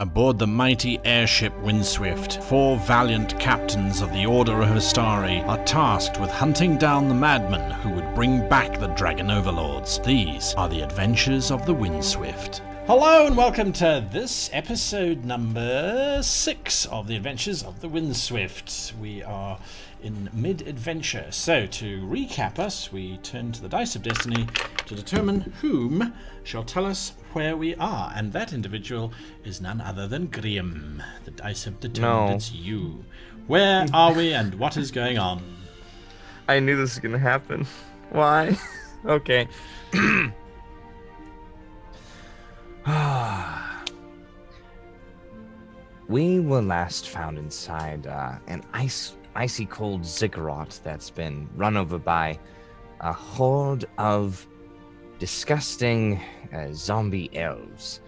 Aboard the mighty airship Windswift, 4 valiant captains of the Order of Astari are tasked with hunting down the madmen who would bring back the Dragon Overlords. These are the adventures of the Windswift. Hello and welcome to this episode number 6 of the Adventures of the Windswift. We are in mid-adventure. So to recap us, we turn to the Dice of Destiny to determine whom shall tell us where we are, and that individual is none other than Grimm. The dice have determined it's you. Where are we and what is going on? I knew this was gonna happen. Why? Okay. We were last found inside an icy cold ziggurat that's been run over by a horde of disgusting zombie elves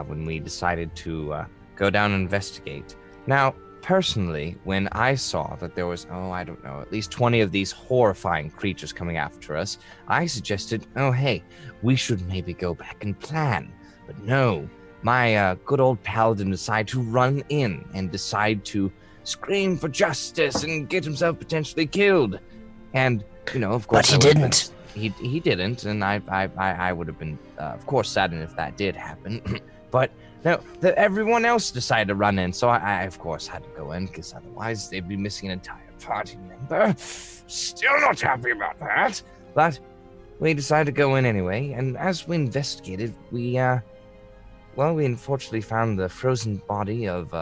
when we decided to go down and investigate. Now, personally, when I saw that there was, at least 20 of these horrifying creatures coming after us, I suggested, hey, we should maybe go back and plan. But no, my good old paladin decided to run in and decide to scream for justice and get himself potentially killed. And, of course... But he didn't. He didn't, and I would have been, of course, saddened if that did happen. But no, everyone else decided to run in, so I, of course, had to go in, because otherwise they'd be missing an entire party member. Still not happy about that, but we decided to go in anyway, and as we investigated, we unfortunately found the frozen body of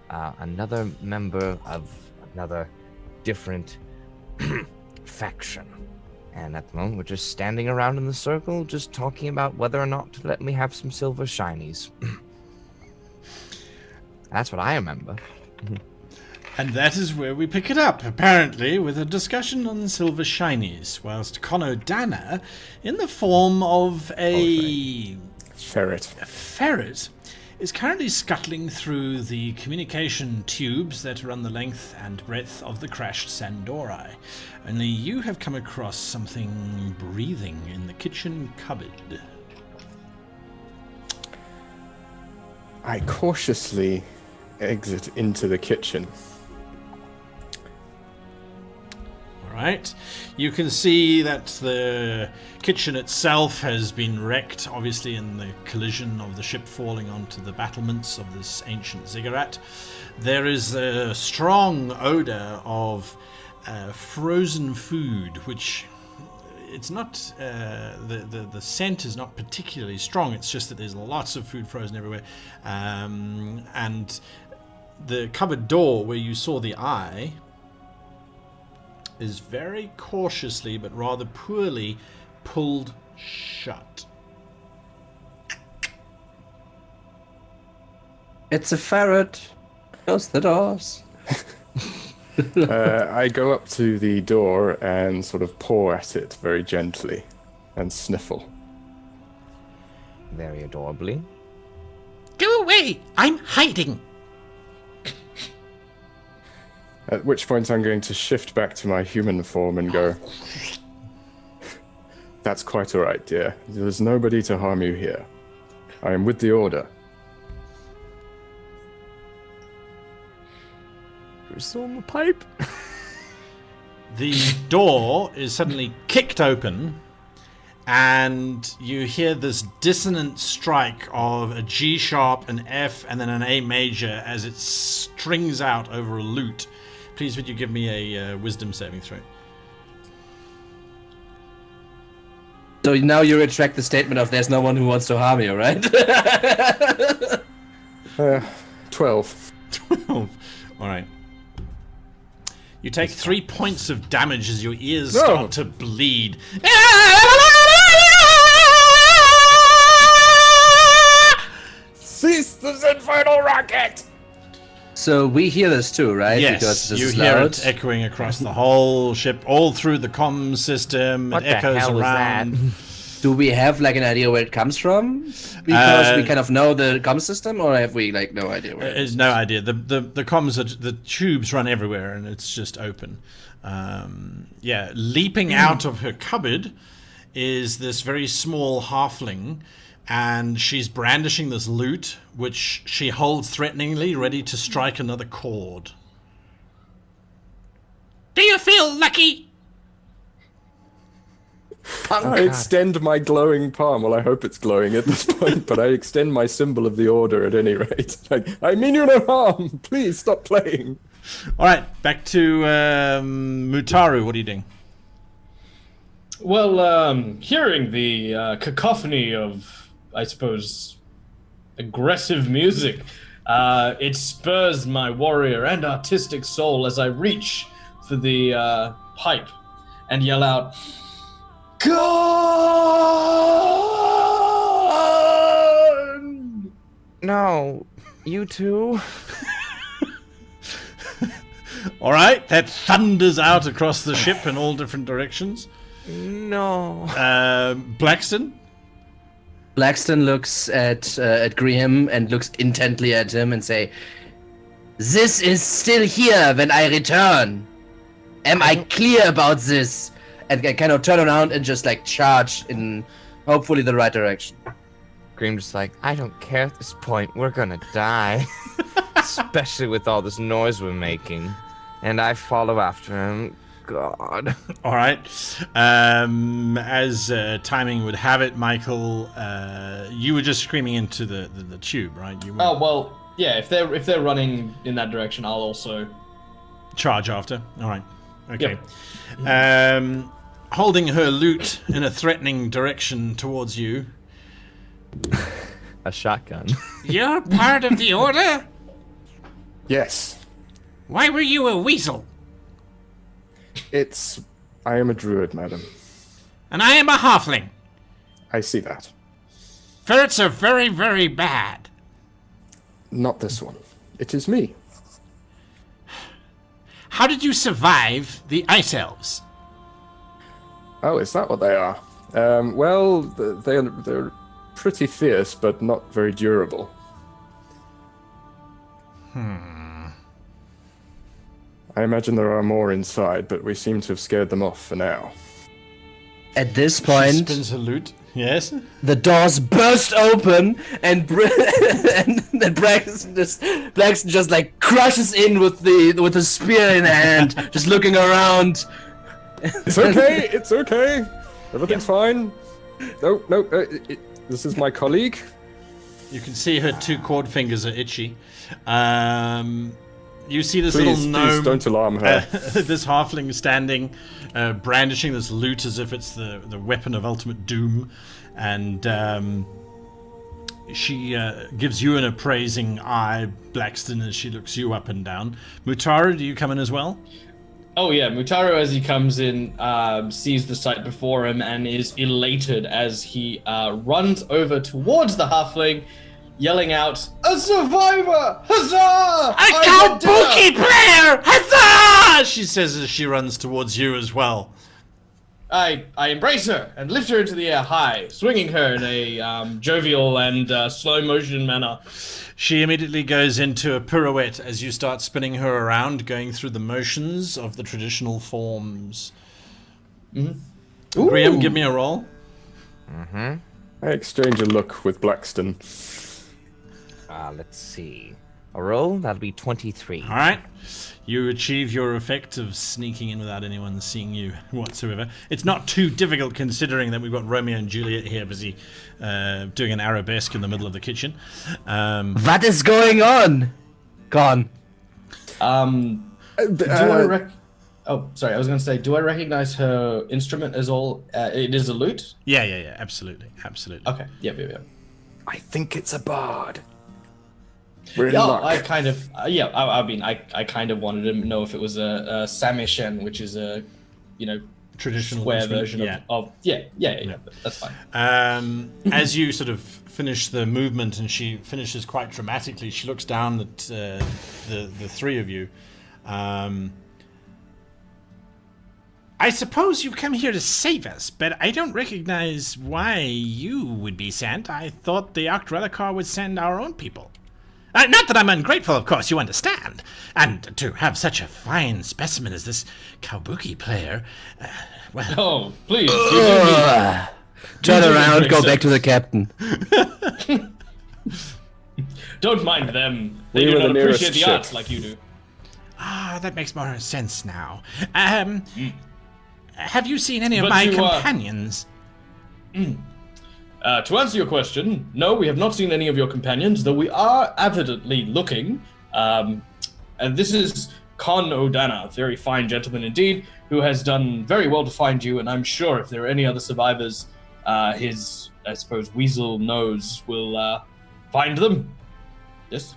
another member of another different faction. And at the moment, we're just standing around in the circle, just talking about whether or not to let me have some silver shinies. That's what I remember. And that is where we pick it up, apparently, with a discussion on silver shinies, whilst Conodana, in the form of a ferret, is currently scuttling through the communication tubes that run the length and breadth of the crashed Sandorai. Only you have come across something breathing in the kitchen cupboard. I cautiously exit into the kitchen. Right. You can see that the kitchen itself has been wrecked, obviously in the collision of the ship falling onto the battlements of this ancient ziggurat. There is a strong odor of frozen food, which it's not, the scent is not particularly strong, it's just that there's lots of food frozen everywhere. And the cupboard door where you saw the eye is very cautiously but rather poorly pulled shut. It's a ferret. Close the doors. I go up to the door and sort of paw at it very gently and sniffle. Very adorably. Go away! I'm hiding! At which point I'm going to shift back to my human form and go, "That's quite all right, dear. There's nobody to harm you here. I am with the Order." You're still in the pipe? The door is suddenly kicked open, and you hear this dissonant strike of a G sharp, an F, and then an A major as it strings out over a lute. Please, would you give me a wisdom saving throw? So now you retract the statement of there's no one who wants to harm you, right? 12. 12. All right. You take 3 points of damage as your ears start to bleed. Cease this infernal rocket! So we hear this too, right? Yes, because this you is hear loud. it echoing across the whole ship, all through the comms system. What it the echoes hell around. was that? Do we have like an idea where it comes from? Because we kind of know the comm system, or have we like no idea where it is? No idea. The comms, the tubes run everywhere, and it's just open. Leaping out of her cupboard is this very small halfling and she's brandishing this lute, which she holds threateningly, ready to strike another chord. Do you feel lucky? I extend my glowing palm. Well, I hope it's glowing at this point, but I extend my symbol of the order at any rate. Like, I mean you no harm. Please stop playing. All right, back to Mutaru. What are you doing? Well, hearing the cacophony of, I suppose, aggressive music, it spurs my warrior and artistic soul as I reach for the pipe and yell out, "Gun!" No, you too. All right, that thunders out across the ship in all different directions. No. Blackston? Blackston looks at Graham and looks intently at him and say, "This is still here when I return. Am I clear about this?" And I kind of turn around and just like charge in hopefully the right direction. Graham just like, I don't care at this point. We're gonna die. Especially with all this noise we're making. And I follow after him. God. All right. As timing would have it, Michael, you were just screaming into the tube, right? You Oh well, yeah. If they're running in that direction, I'll also charge after. All right. Okay. Yep. Holding her lute in a threatening direction towards you. A shotgun. You're part of the Order? Yes. Why were you a weasel? I am a druid, madam. And I am a halfling. I see that. Ferrets are very, very bad. Not this one. It is me. How did you survive the Ice Elves? Oh, is that what they are? Well, they're pretty fierce, but not very durable. I imagine there are more inside, but we seem to have scared them off for now. At this She point, spins her lute. Yes? the doors burst open and then Braxton just like crushes in with the spear in hand, just looking around. It's okay. It's okay. Everything's fine. No. This is my colleague. You can see her two cord fingers are itchy. You see this Please little gnome. don't alarm her. This halfling standing, brandishing this lute as if it's the weapon of ultimate doom. And she gives you an appraising eye, Blackston, as she looks you up and down. Mutaru, do you come in as well? Oh yeah, Mutaru as he comes in sees the sight before him and is elated as he runs over towards the halfling, yelling out, "A survivor! Huzzah! A Kabuki player! Huzzah! She says as she runs towards you as well. I embrace her and lift her into the air high, swinging her in a jovial and slow motion manner. She immediately goes into a pirouette as you start spinning her around, going through the motions of the traditional forms. Graham, give me a roll. Mm-hmm. I exchange a look with Blackston. Let's see. A roll, that'll be 23. All right. You achieve your effect of sneaking in without anyone seeing you whatsoever. It's not too difficult considering that we've got Romeo and Juliet here busy doing an arabesque in the middle of the kitchen. What is going on? Gone. Do I was going to say, do I recognize her instrument as all? It is a lute? Yeah, absolutely. Okay, yeah. I think it's a bard. We're in Yeah, luck. I kind of, I kind of wanted to know if it was a Samishen, which is a, Traditional square instrument, version yeah. of yeah, that's fine. As you sort of finish the movement, and she finishes quite dramatically, she looks down at the three of you. I suppose you've come here to save us, but I don't recognize why you would be sent. I thought the Octrelicar would send our own people. Not that I'm ungrateful, of course, you understand. And to have such a fine specimen as this Kabuki player, well... Oh, please, you do Turn You do around, make go back to the sense. captain. Don't mind them. They We do were the not appreciate nearest the ship. arts like you do. Ah, that makes more sense now. Have you seen any of But my you, companions? To answer your question, no, we have not seen any of your companions, though we are avidly looking. And this is Con O'Dana, a very fine gentleman indeed, who has done very well to find you, and I'm sure if there are any other survivors, his, I suppose, weasel nose will find them. Yes?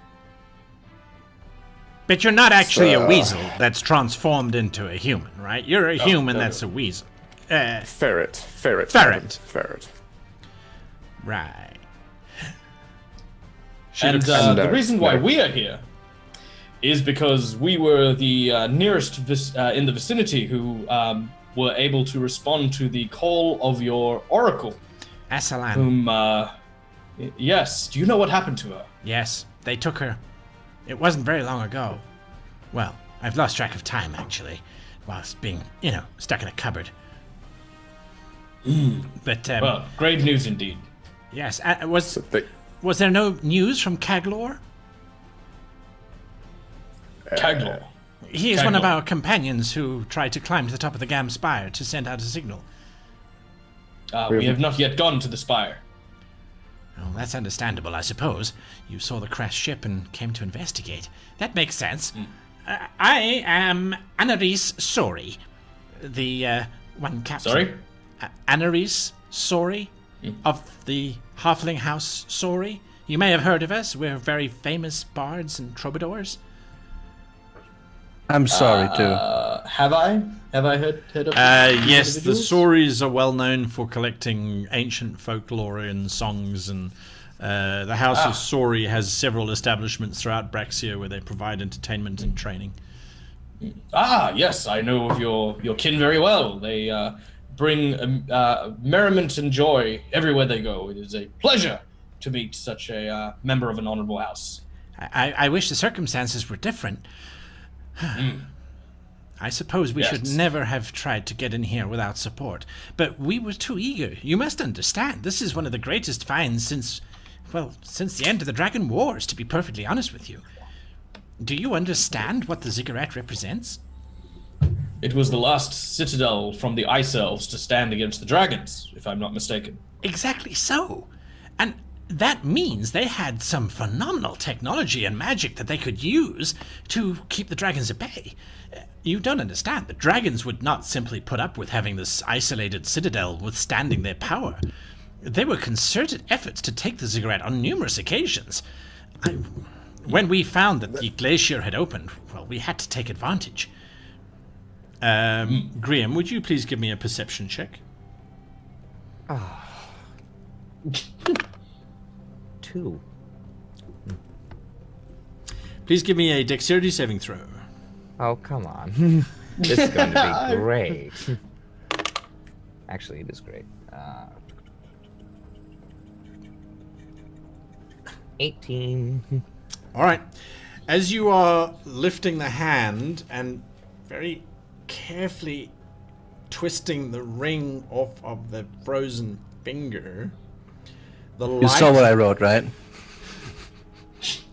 But you're not actually a So- weasel that's transformed into a human, right? You're a human that's a weasel. Ferret. Ferret. Ferret. Right. And looks- the reason why no. we are here is because we were the nearest in the vicinity who were able to respond to the call of your oracle, Asalan. whom, yes, do you know what happened to her? Yes, they took her. It wasn't very long ago. Well, I've lost track of time, actually, whilst being, stuck in a cupboard. But, Well, grave news indeed. yes, So they, was there no news from Caglor? Caglor. He is one of Caglor. our companions who tried to climb to the top of the Gam Spire to send out a signal. We have not yet gone to the spire. Well, that's understandable, I suppose. You saw the crashed ship and came to investigate. That makes sense. I am Anaris Sori, the one captain. Sorry? Anaris Sori of the Halfling House Sori. You may have heard of us. We're very famous bards and troubadours. I'm sorry, too. Have I? Have I heard of Yes, the individuals? Soris are well known for collecting ancient folklore and songs, and the House of Sori has several establishments throughout Braxia where they provide entertainment and training. Ah, yes, I know of your kin very well. They bring merriment and joy everywhere they go. It is a pleasure to meet such a member of an honorable house. I wish the circumstances were different. I suppose we should Yes. never have tried to get in here without support, but we were too eager. You must understand, this is one of the greatest finds since the end of the Dragon Wars, to be perfectly honest with you. Do you understand what the ziggurat represents? It was the last citadel from the Ice Elves to stand against the dragons, if I'm not mistaken. Exactly so. And that means they had some phenomenal technology and magic that they could use to keep the dragons at bay. You don't understand. The dragons would not simply put up with having this isolated citadel withstanding their power. They were concerted efforts to take the ziggurat on numerous occasions. When we found that the glacier had opened, well, we had to take advantage. Graham, would you please give me a perception check? 2. Please give me a dexterity saving throw. Oh, come on. This is going to be great. Actually, it is great. 18. All right. As you are lifting the hand and very carefully twisting the ring off of the frozen finger, the light... You saw what I wrote, right?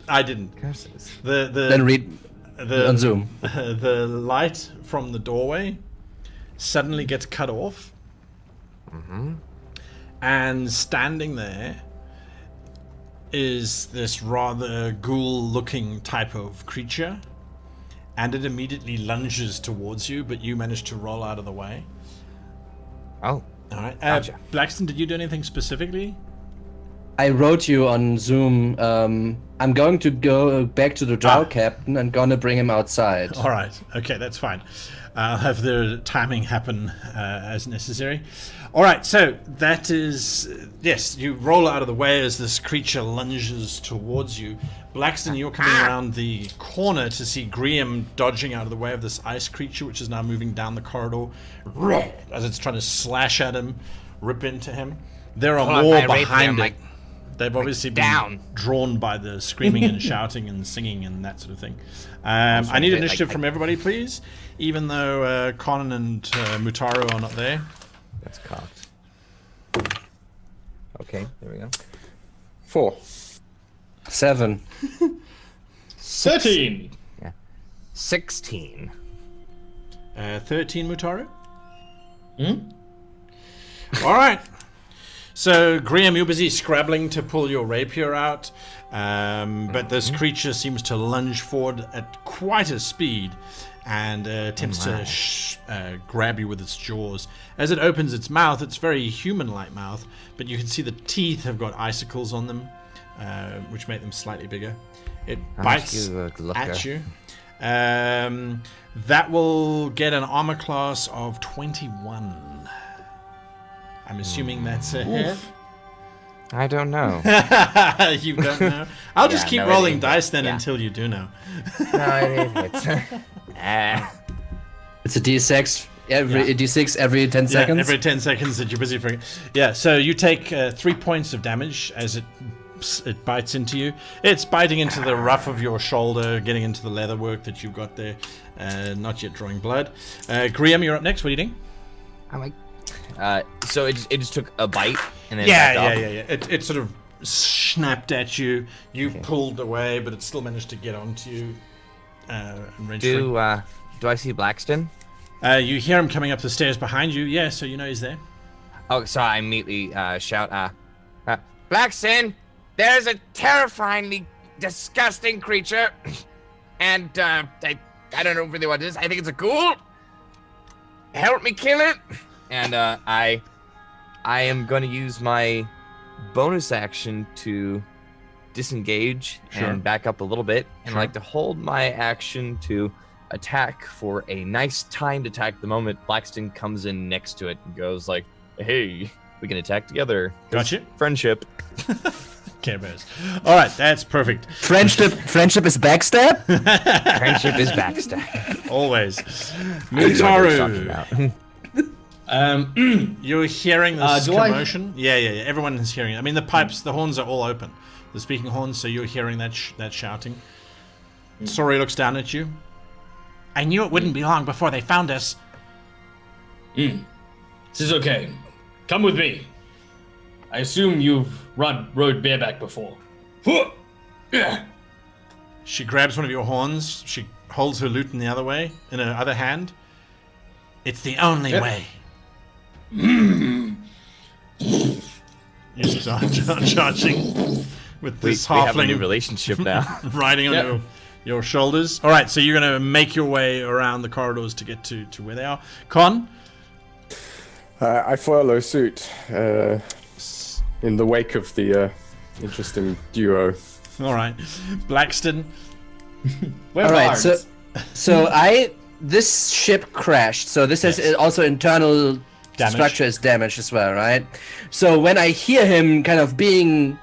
I didn't. Curses. Then read on Zoom. The light from the doorway suddenly gets cut off. And standing there is this rather ghoul-looking type of creature, and it immediately lunges towards you, but you manage to roll out of the way. Oh, All right. Gotcha. Blackston, did you do anything specifically? I wrote you on Zoom, I'm going to go back to the drow captain and gonna bring him outside. All right. Okay, that's fine. I'll have the timing happen as necessary. All right. So that is yes. You roll out of the way as this creature lunges towards you. Blackston, you're coming around the corner to see Graham dodging out of the way of this ice creature, which is now moving down the corridor as it's trying to slash at him, rip into him. There are Hold on, more I rape behind them, it. like, They've obviously been down. drawn by the screaming and shouting and singing and that sort of thing. I need like, initiative like- from everybody, please. Even though Conan and Mutaro are not there. that's cocked. Okay, there we go. 4. 7. 13. 16. 13, Mutaru? Hmm? All right. So, Graham, you're busy scrabbling to pull your rapier out, but this creature seems to lunge forward at quite a speed and attempts to grab you with its jaws. As it opens its mouth, it's very human-like mouth, but you can see the teeth have got icicles on them, which make them slightly bigger. It bites at you. That will get an armor class of 21. I'm assuming that's a hit. I don't know. You don't know? I'll just keep rolling dice then until you do know. No, it hits. It's a D6 every 10 seconds. Every 10 seconds that you're busy for. Yeah, so you take 3 points of damage as it bites into you. It's biting into the rough of your shoulder, getting into the leather work that you've got there, not yet drawing blood. Graham, you're up next. What are you doing? I'm like, so it just took a bite and then Yeah. It sort of snapped at you. You pulled away, but it still managed to get onto you. And range free. Do I see Blackston? You hear him coming up the stairs behind you. Yeah, so you know he's there. Oh, so I immediately shout, Blackston, there's a terrifyingly disgusting creature, and I don't know really what it is. I think it's a ghoul. Help me kill it. And I am going to use my bonus action to disengage and back up a little bit, and I like to hold my action to attack for a nice timed attack. The moment Blackston comes in next to it and goes like, "Hey, we can attack together." Gotcha. Friendship. Care Bears. All right, that's perfect. Friendship is backstab? Friendship is backstab. Always. Mutaru. You're hearing this do I- commotion? Yeah. Everyone is hearing it. I mean, the pipes, the horns are all open. The speaking horns, so you're hearing that shouting. Sori looks down at you. I knew it wouldn't be long before they found us. This is okay. Come with me. I assume you've rode bareback before. She grabs one of your horns. She holds her lute in the other hand. It's the only way. You start charging with this We have a new halfling relationship now. riding on your shoulders. All right, so you're going to make your way around the corridors to get to where they are. Con? I follow suit in the wake of the interesting duo. All right. Blackston? Where All right, Bards? so this ship crashed, so this has also internal Damage. structure is damaged as well, right? So when I hear him kind of being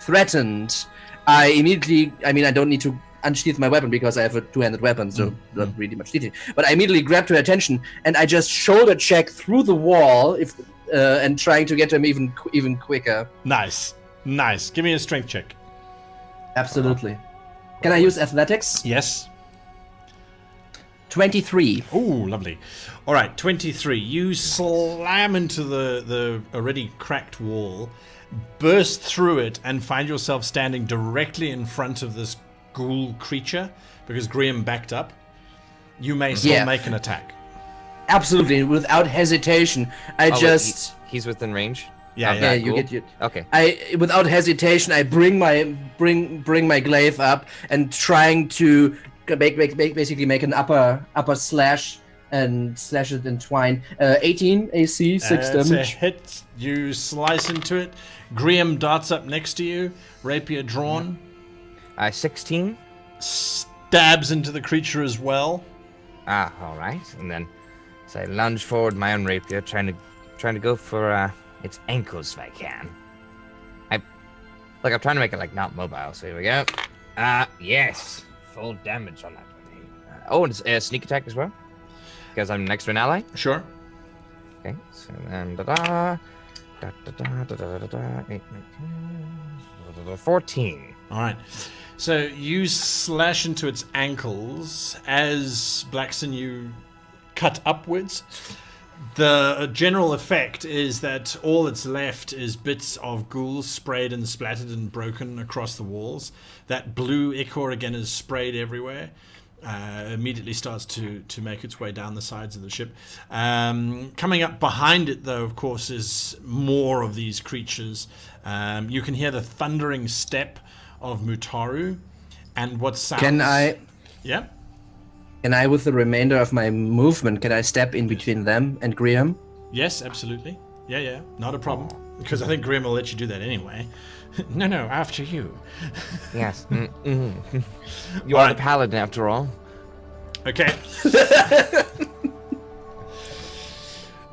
threatened, I immediately, I don't need to unsheath my weapon because I have a two-handed weapon, so not really much detail. But I immediately grab her attention and I just shoulder check through the wall and trying to get to him even quicker. Nice. Give me a strength check. Absolutely. Can I use athletics? Yes. 23. Ooh, lovely. All right, 23. You slam into the already cracked wall, burst through it, and find yourself standing directly in front of this ghoul creature because Graham backed up. You may still make an attack. Absolutely, without hesitation. He's within range. Yeah. You cool. get you. Okay. Without hesitation, I bring my glaive up and trying to basically make an upper slash and slash it in twine. 18 AC, 6 It's a damage. hit. You slice into it. Graham darts up next to you, rapier drawn, 16. stabs into the creature as well. All right. And then, so I lunge forward my own rapier, trying to go for its ankles if I can. I'm trying to make it not mobile. So here we go. Yes, full damage on that one. And it's a sneak attack as well, because I'm next to an ally. Sure. Okay. So then 14. All right. So you slash into its ankles as Blackson, you cut upwards. The general effect is that all that's left is bits of ghouls sprayed and splattered and broken across the walls. That blue ichor again is sprayed everywhere. Immediately starts to make its way down the sides of the ship. Coming up behind it, though, of course, is more of these creatures. You can hear the thundering step of Mutaru, and what sounds... Can I, with the remainder of my movement, can I step in between them and Graham? Yes, absolutely. Yeah, not a problem. Because I think Graham will let you do that anyway. No, after you. Yes. You are the paladin, after all. Okay.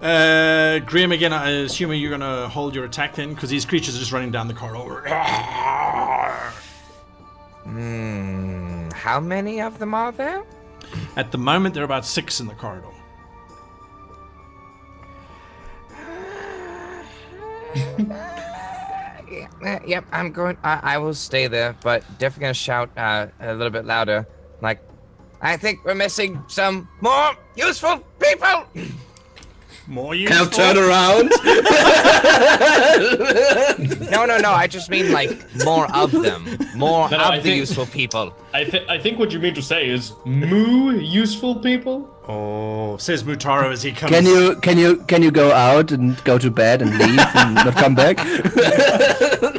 Graham, again, I assume you're going to hold your attack then, because these creatures are just running down the corridor. How many of them are there? At the moment, there are about 6 in the corridor. Yep, I'm going. I will stay there, but definitely gonna shout a little bit louder. Like, I think we're missing some more useful people. More useful? Now turn around. No. I just mean like more of them. More No, of I the think- useful people. I think what you mean to say is moo useful people. Oh, says Mutaru as he comes. Can you go out and go to bed and leave and not come back?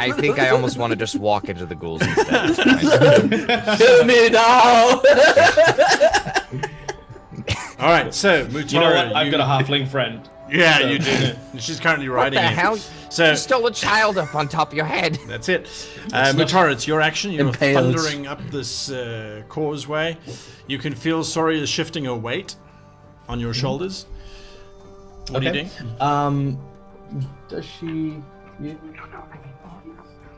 I think I almost want to just walk into the ghouls instead. at this point. Kill me now. All right, so Mutaru, You know what? I've got a halfling friend. Yeah, so- you do. She's currently riding What the you. hell? So You stole a child up on top of your head. that's it. Mutaru, it's your action. You're Impaled. thundering up this causeway. You can feel Sori is shifting her weight on your shoulders. What are you doing? Does she?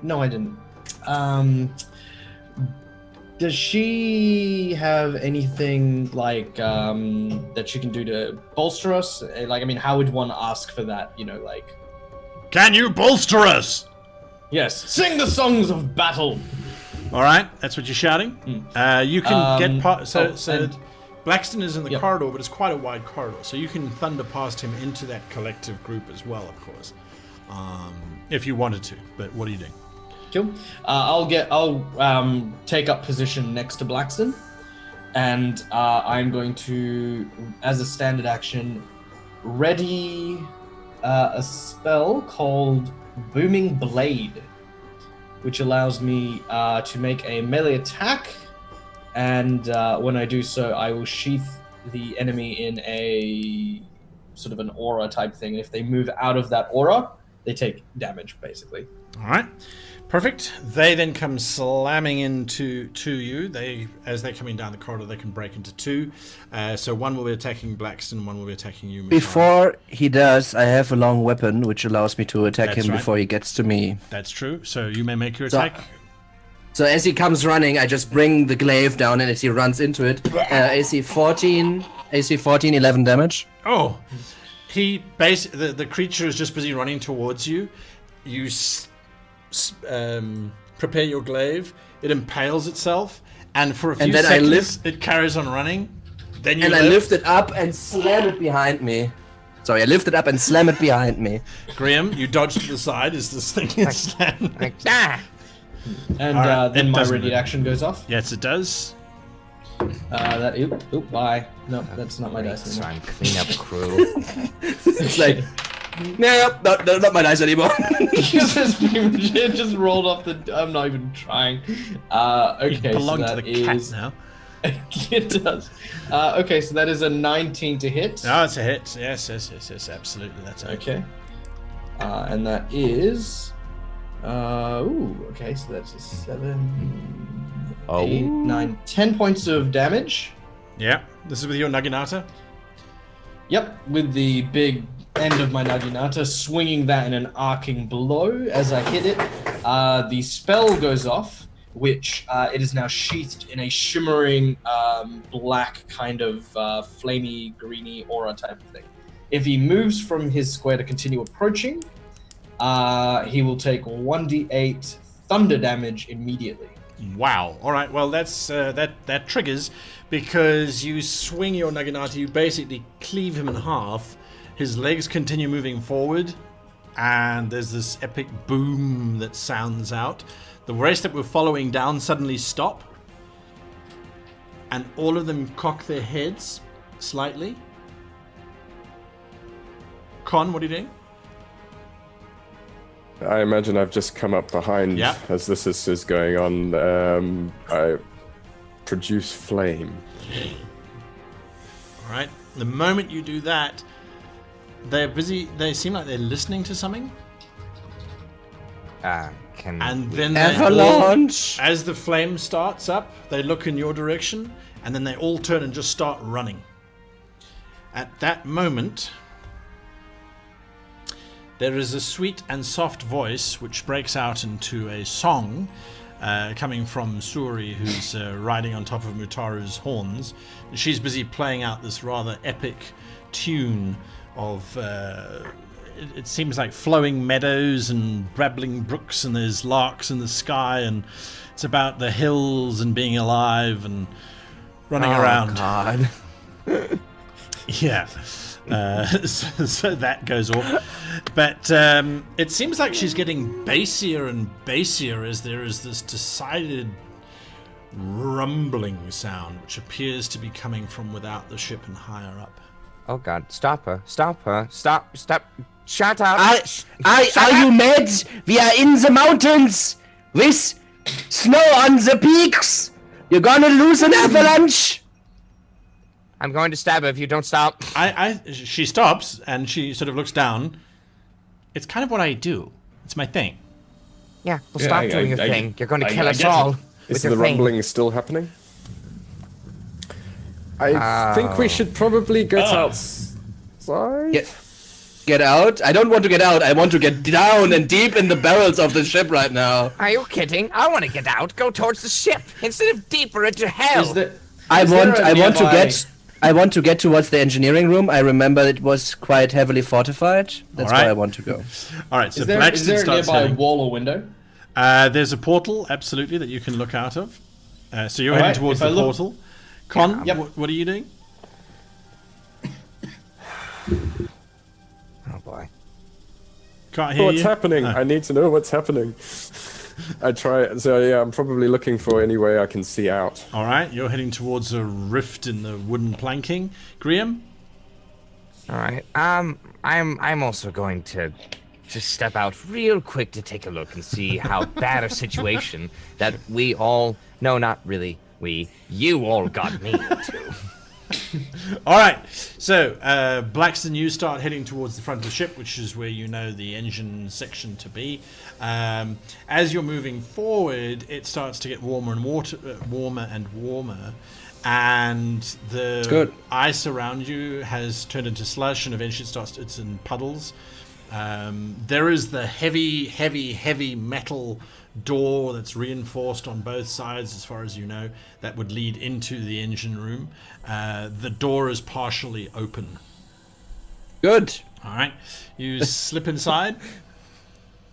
No, I didn't. Does she have anything like that she can do to bolster us? Like, I mean, how would one ask for that? You know, like. Can you bolster us? Yes, sing the songs of battle. All right, that's what you're shouting. You can get past. So and- Blackston is in the Yep. corridor, but it's quite a wide corridor, so you can thunder past him into that collective group as well, of course, if you wanted to. But what are you doing? Cool. I'll take up position next to Blackston, and I'm going to, as a standard action, ready a spell called Booming Blade, which allows me to make a melee attack, and when I do so, I will sheath the enemy in a sort of an aura type thing. If they move out of that aura, they take damage, basically. All right, perfect. They then come slamming into you. As they're coming down the corridor, they can break into 2. So one will be attacking Blackston, one will be attacking you. Mutaru. Before he does, I have a long weapon which allows me to attack That's him right. before he gets to me. That's true. So you may make your So- attack. So as he comes running, I just bring the glaive down, and as he runs into it, AC 14, 11 damage. Oh, he the creature is just busy running towards you. You prepare your glaive. It impales itself, and for a few And then I seconds, lift- it carries on running. Then you And I lift it up and slam it behind me. Sorry, I lift it up and slam it behind me. Graham, you dodge to the side as this thing is slammed. Like, ah! And All right, then it my doesn't ready move. action goes off. Yes, it does. Bye. No, that's not my dice So anymore. I'm cleanup crew. It's like, no, not my dice anymore. It just rolled off the. I'm not even trying. Okay, You belong so to that the cat is. now. It does. Okay, so that is a 19 to hit. Oh, it's a hit. Yes, absolutely. That's a hit. Okay. And that is. Okay, so that's a 7, 8, 9, 10 points of damage. Yeah, this is with your Naginata. Yep, with the big end of my Naginata, swinging that in an arcing blow as I hit it. The spell goes off, which it is now sheathed in a shimmering black kind of flamey, greeny aura type of thing. If he moves from his square to continue approaching, he will take 1d8 thunder damage immediately. Wow. All right. Well, that's that triggers because you swing your Naginata, you basically cleave him in half, His legs continue moving forward, and there's this epic boom that sounds out. The race that we're following down suddenly stop, and all of them cock their heads slightly. Con, what are you doing? I imagine I've just come up behind as this is going on. I produce flame. All right. The moment you do that, they're busy. They seem like they're listening to something. And then Avalanche! as the flame starts up, they look in your direction, and then they all turn and just start running. At that moment, there is a sweet and soft voice which breaks out into a song coming from Suri, who's riding on top of Mutaru's horns. She's busy playing out this rather epic tune of... it seems like flowing meadows and babbling brooks, and there's larks in the sky, and it's about the hills and being alive and running around. God. Yeah. So that goes off. But it seems like she's getting bassier and bassier as there is this decided rumbling sound which appears to be coming from without the ship and higher up. Oh God! Stop her! Stop her! Stop! Shut up! Are you mad? We are in the mountains with snow on the peaks. You're gonna lose an avalanche. I'm going to stab her if you don't stop. She stops and she sort of looks down. It's kind of what I do. It's my thing. Yeah, well, stop doing your thing. You're going to kill us all. Is the rumbling still happening? I think we should probably get outside. Get out? I don't want to get out. I want to get down and deep in the barrels of the ship right now. Are you kidding? I want to get out. Go towards the ship instead of deeper into hell. I want to get towards the engineering room. I remember it was quite heavily fortified. That's where I want to go. All right. So is there a nearby wall or window? There's a portal, absolutely, that you can look out of. So you're heading towards the portal. Con, what are you doing? Oh boy. Can't hear what's you. happening? I need to know what's happening. I try. So yeah, I'm probably looking for any way I can see out. All right, you're heading towards a rift in the wooden planking. Graham? All right. I'm also going to just step out real quick to take a look and see how bad a situation that we all, no, not really we, you all got me into. All right, so Blackston, you start heading towards the front of the ship, which is where you know the engine section to be. As you're moving forward, it starts to get warmer and warmer, and the ice around you has turned into slush, and eventually it's in puddles. There is the heavy metal door that's reinforced on both sides, as far as you know, that would lead into the engine room. The door is partially open. Good. All right, you slip inside.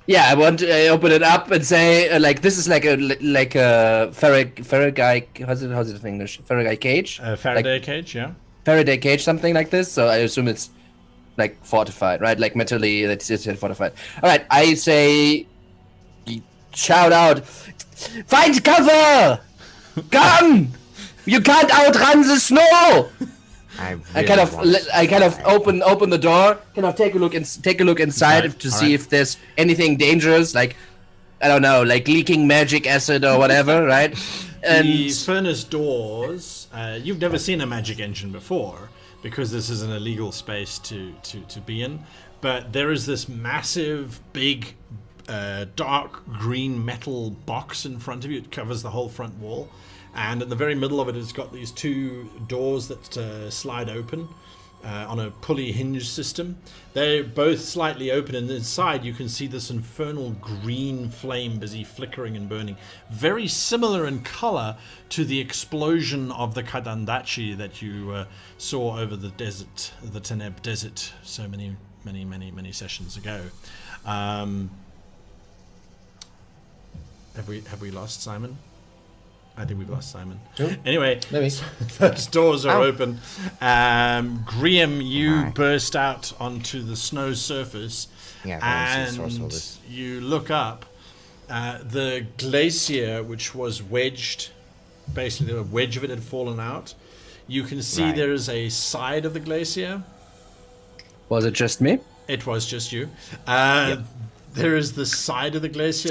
Yeah, I want to open it up and say, this is like a Faraday. How's it in English? Faraday cage. Faraday cage, yeah. Faraday cage, something like this. So I assume it's like fortified, right? Like metally, that's fortified. All right, I say, shout out, find cover! Come! You can't outrun the snow! I kind of open the door, kind of take a look inside to see if there's anything dangerous, like, I don't know, like leaking magic acid or whatever, right? And the furnace doors, you've never seen a magic engine before, because this is an illegal space to be in, but there is this massive, big, dark green metal box in front of you. It covers the whole front wall, and in the very middle of it, it's got these two doors that slide open on a pulley hinge system. They're both slightly open, and inside you can see this infernal green flame busy flickering and burning, very similar in color to the explosion of the Kadandachi that you saw over the desert, the Teneb desert, so many sessions ago. Have we lost Simon? I think we've lost Simon. Oh, Anyway, maybe. those doors are Oh. open. Graham, you burst out onto the snow surface, Yeah, I see the source and of this. you look up. The glacier, which was wedged, basically a wedge of it had fallen out. You can see Right. there is a side of the glacier. Was it just me? It was just you. There is the side of the glacier.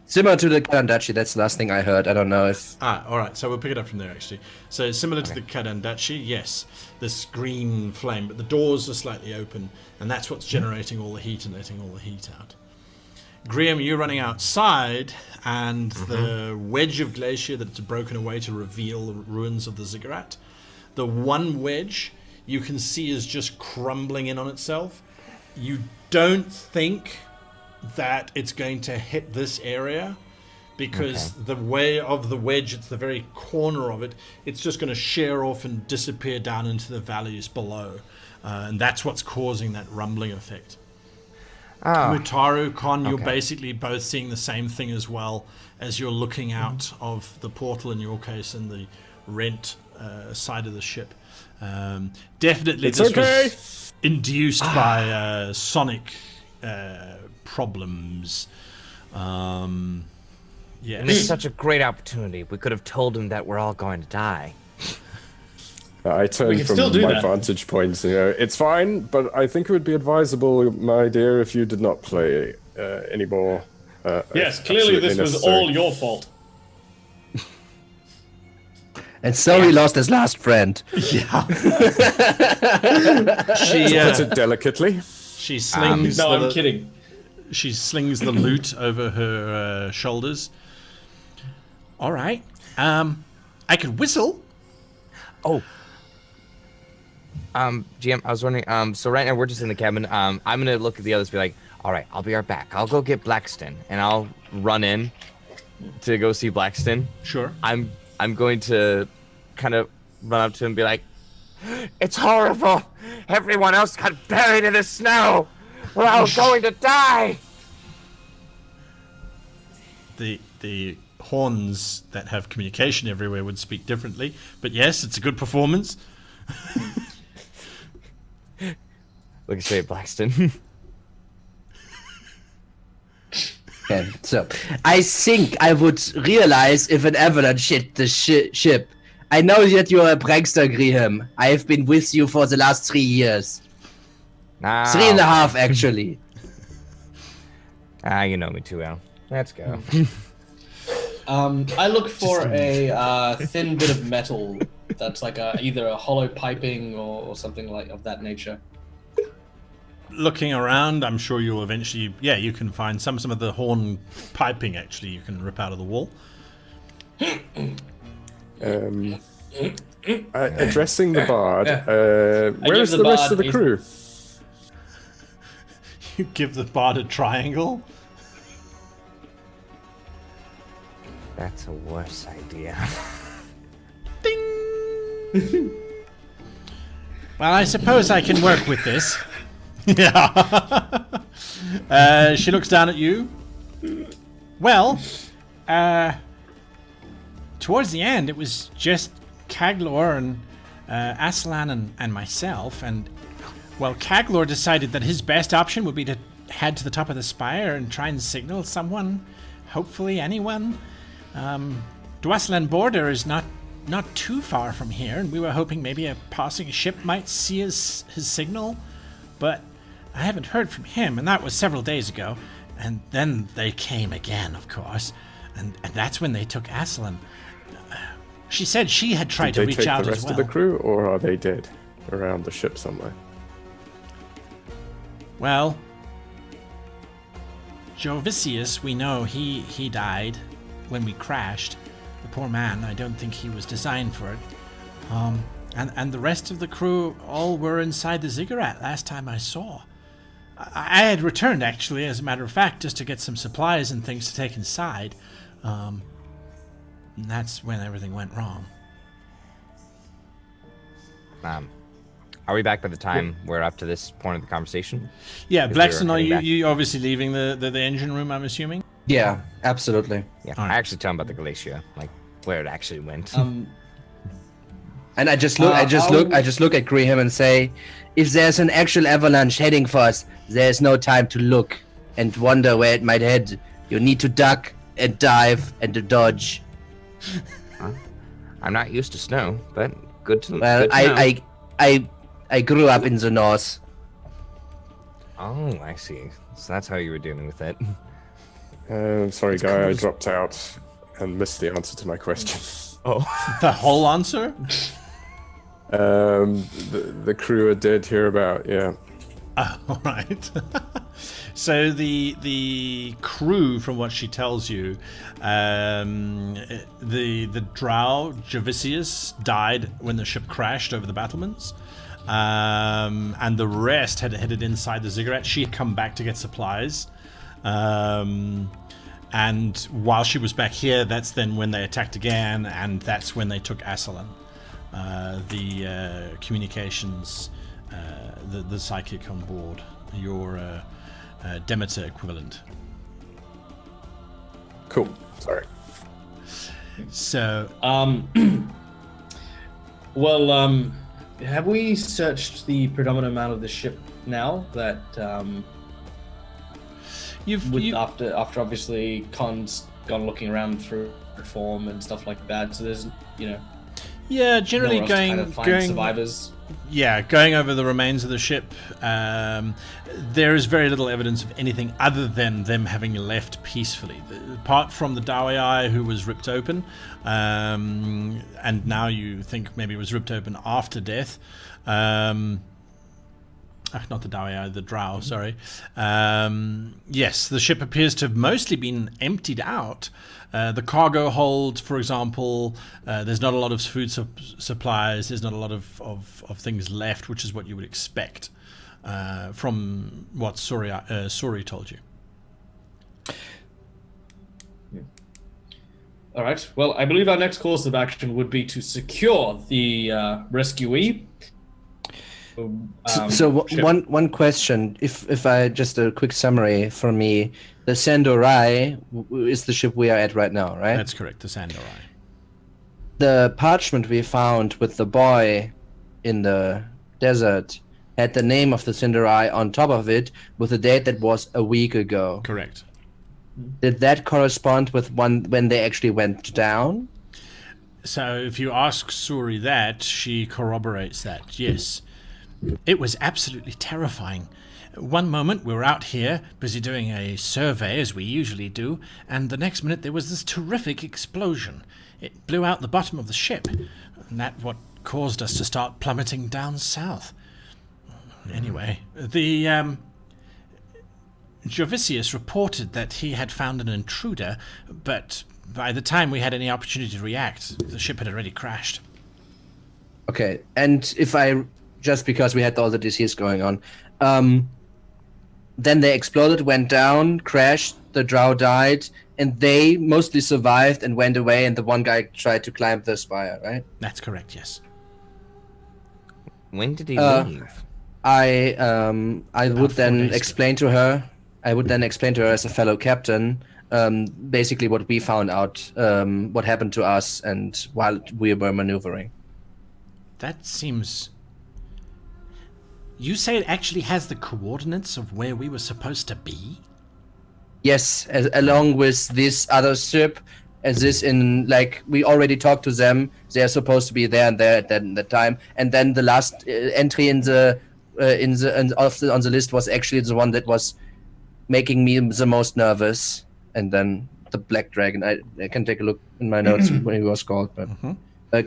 Similar to the Karandachi, that's the last thing I heard. I don't know if... All right. So we'll pick it up from there, actually. So similar to the Kadandachi, yes, this green flame, but the doors are slightly open, and that's what's generating all the heat and letting all the heat out. Graham, you're running outside, and the wedge of glacier that's broken away to reveal the ruins of the ziggurat. The one wedge you can see is just crumbling in on itself. You don't think that it's going to hit this area, because the way of the wedge, it's the very corner of it, it's just going to shear off and disappear down into the valleys below. And that's what's causing that rumbling effect. Mutaru, Con, you're basically both seeing the same thing as well as you're looking out of the portal, in your case, and the rent side of the ship. Definitely It's this okay. was induced by sonic problems. Yes. It's such a great opportunity. We could have told him that we're all going to die. I We turn can from still do my that. vantage point. It's fine, but I think it would be advisable, my dear, if you did not play anymore. Yes, clearly this was all your fault. And so he lost his last friend. Yeah. Put it delicately. She slings No, the, I'm kidding. She slings the loot over her shoulders. All right. I could whistle. Oh. GM, I was wondering, so right now we're just in the cabin. I'm gonna look at the others and be like, all right, I'll be right back. I'll go get Blackston, and I'll run in to go see Blackston. Sure. I'm going to kind of run up to him and be like, it's horrible. Everyone else got buried in the snow. We're all going to die. The horns that have communication everywhere would speak differently, but yes, it's a good performance. Look straight at Blackston. Okay, so I think I would realize if an avalanche hit the ship. I know that you are a prankster, Graham. I have been with you for the last 3 years. 3.5, actually. You know me too well. Let's go. I look for a thin bit of metal that's like either a hollow piping or something like of that nature. Looking around, I'm sure you'll eventually, you can find some of the horn piping, actually, you can rip out of the wall. Addressing the bard, where is the the rest bard of the a- crew? You give the bard a triangle. That's a worse idea. Well, I suppose I can work with this. Yeah. She looks down at you. Well, towards the end, it was just Kaglor and Aslan and myself. And, well, Kaglor decided that his best option would be to head to the top of the spire and try and signal someone, hopefully anyone. Dwaslan border is not too far from here, and we were hoping maybe a passing ship might see his signal, but I haven't heard from him, and that was several days ago. And then they came again, of course, and that's when they took Aslan. She said she had tried Did to they reach take out the as rest well. of the crew, or are they dead around the ship somewhere? Well, Jovicius, we know he died when we crashed. The poor man, I don't think he was designed for it. And the rest of the crew all were inside the ziggurat last time I saw. I had returned, actually, as a matter of fact, just to get some supplies and things to take inside. And that's when everything went wrong. Are we back by the time we're up to this point of the conversation? Yeah, Because we were Blackstone, are heading back. you obviously leaving the engine room, I'm assuming? Yeah, absolutely. Yeah, All right. I actually tell him about the glacier. Like, where it actually went. And I just look at Graham and say, if there's an actual avalanche heading for us, there's no time to look and wonder where it might head. You need to duck and dive and to dodge. I'm not used to snow, but good to Well, good to know. I grew up in the north. Oh, I see. So that's how you were dealing with it. Sorry, Guy, I dropped out and missed the answer to my question. Oh. The whole answer? The crew are dead hereabout, yeah. All right. So the crew, from what she tells you, the drow Javicius died when the ship crashed over the battlements, and the rest had headed inside the ziggurat. She had come back to get supplies, and while she was back here, that's then when they attacked again, and that's when they took Aslan, the communications, the psychic on board, your Demeter equivalent. Cool. Sorry. So, well, have we searched the predominant amount of the ship now that after obviously Khan's gone looking around through reform and stuff like that, so there's yeah, generally nowhere else to kind of find survivors. Yeah, going over the remains of the ship, there is very little evidence of anything other than them having left peacefully. Apart from the Dawei who was ripped open, and now you think maybe it was ripped open after death. Not the Dawei, the Drow, sorry. Yes, the ship appears to have mostly been emptied out. The cargo hold, for example, there's not a lot of food supplies, there's not a lot of things left, which is what you would expect from what Suri told you. All right. Well, I believe our next course of action would be to secure the rescuee. One question, if I just a quick summary for me, the Sandorai is the ship we are at right now, right? That's correct, the Sandorai. The parchment we found with the boy in the desert had the name of the Sandorai on top of it with a date that was a week ago. Correct. Did that correspond with when they actually went down? So if you ask Suri that, she corroborates that, yes. It was absolutely terrifying. One moment we were out here, busy doing a survey as we usually do, and the next minute there was this terrific explosion. It blew out the bottom of the ship, and that's what caused us to start plummeting down south. Anyway, the Javicius reported that he had found an intruder, but by the time we had any opportunity to react, the ship had already crashed. Okay, and just because we had all the disease going on, then they exploded, went down, crashed, the drow died, and they mostly survived and went away, and the one guy tried to climb the spire, right? That's correct, yes. When did he leave? I would 4 then days explain to her as a fellow captain, basically what we found out, what happened to us, and while we were maneuvering. That seems... You say it actually has the coordinates of where we were supposed to be? Yes, along with this other ship, as this we already talked to them. They are supposed to be there and there at that time. And then the last entry on the list was actually the one that was making me the most nervous. And then the Black Dragon. I can take a look in my notes when it was called. But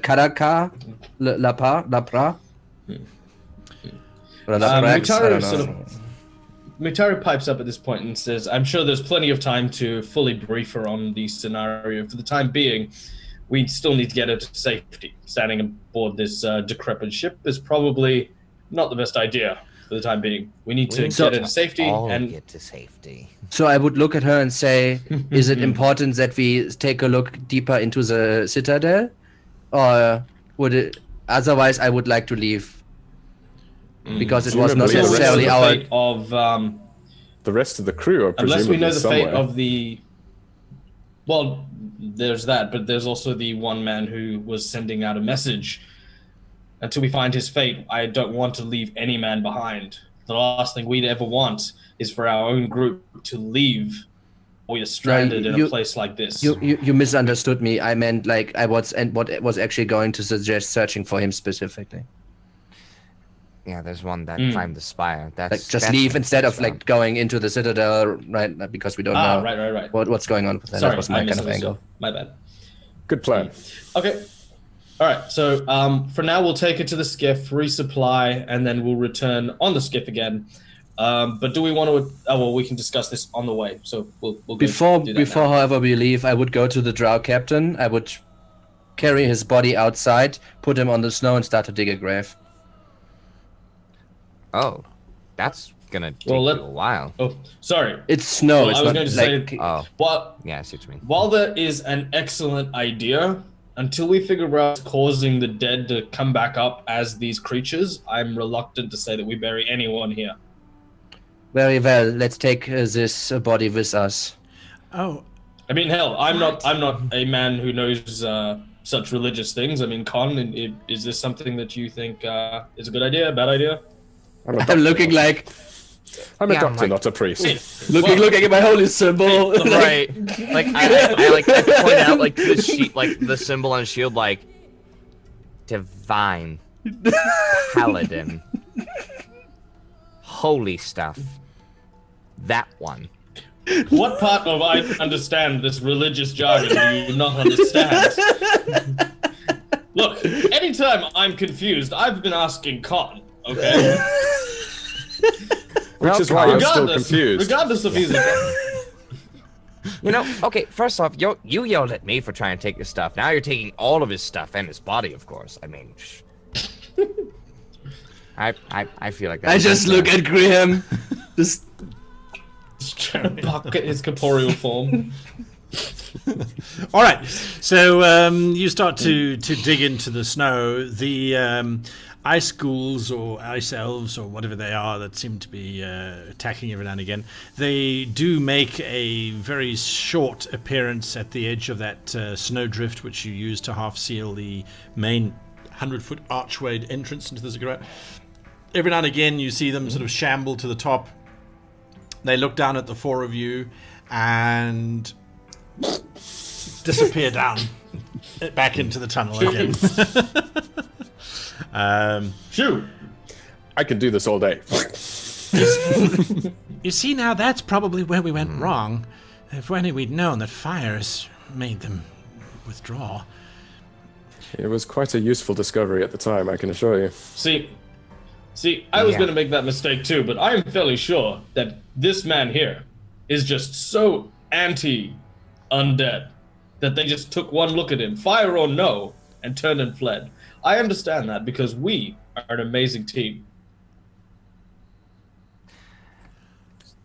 Karaka, Lapra. Mutari pipes up at this point and says, I'm sure there's plenty of time to fully brief her on the scenario. For the time being, we still need to get her to safety. Standing aboard this decrepit ship is probably not the best idea for the time being. We need to get her to safety. Get to safety. So I would look at her and say, is it important that we take a look deeper into the citadel? Or would it... Otherwise, I would like to leave. Because it was not necessarily our... The rest of the crew are unless we know the somewhere. fate of the... Well, there's that, but there's also the one man who was sending out a message. Until we find his fate, I don't want to leave any man behind. The last thing we'd ever want is for our own group to leave. We are stranded in a place like this. You misunderstood me. I meant like I was actually going to suggest searching for him specifically. Yeah, there's one that climbed the spire. That's leave instead of like going into the citadel, right? Because we don't know right. what's going on with that. Sorry, That was my kind of angle. My bad. Good plan. Okay. All right. So for now, we'll take it to the skiff, resupply, and then we'll return on the skiff again. But do we want to? Oh well, we can discuss this on the way. So we'll before however we leave, I would go to the drow captain. I would carry his body outside, put him on the snow, and start to dig a grave. Oh, that's gonna take you a while. Oh, sorry. It's snow. Well, it's I was not going to like. say. Oh. Yeah, I see what you mean. While that is an excellent idea, until we figure out causing the dead to come back up as these creatures, I'm reluctant to say that we bury anyone here. Very well. Let's take this body with us. Oh, I mean, hell, I'm not a man who knows such religious things. I mean, Con, is this something that you think is a good idea, a bad idea? I'm looking like. I'm a doctor, not a priest. Looking at my holy symbol. Right. Like I point out like the sheet, like the symbol on the shield, like divine paladin, holy stuff. That one. What part of I understand this religious jargon do you not understand? Look, anytime I'm confused, I've been asking Con, okay? Which is why I'm still confused. Regardless of his... You know, okay, first off, you yelled at me for trying to take his stuff. Now you're taking all of his stuff and his body, of course. I mean... I feel like that. I just look at Graham. Just... Pocket his corporeal form. all right. So you start to dig into the snow. The ice ghouls or ice elves or whatever they are that seem to be attacking every now and again, they do make a very short appearance at the edge of that snowdrift, which you use to half seal the main 100-foot archway entrance into the ziggurat. Every now and again, you see them sort of shamble to the top. They look down at the four of you and disappear down back into the tunnel again. Shoot! I could do this all day. You see, now that's probably where we went wrong. If only we'd known that fires made them withdraw. It was quite a useful discovery at the time, I can assure you. See, I was going to make that mistake too, but I am fairly sure that this man here is just so anti-undead that they just took one look at him, fire or no, and turned and fled. I understand that because we are an amazing team.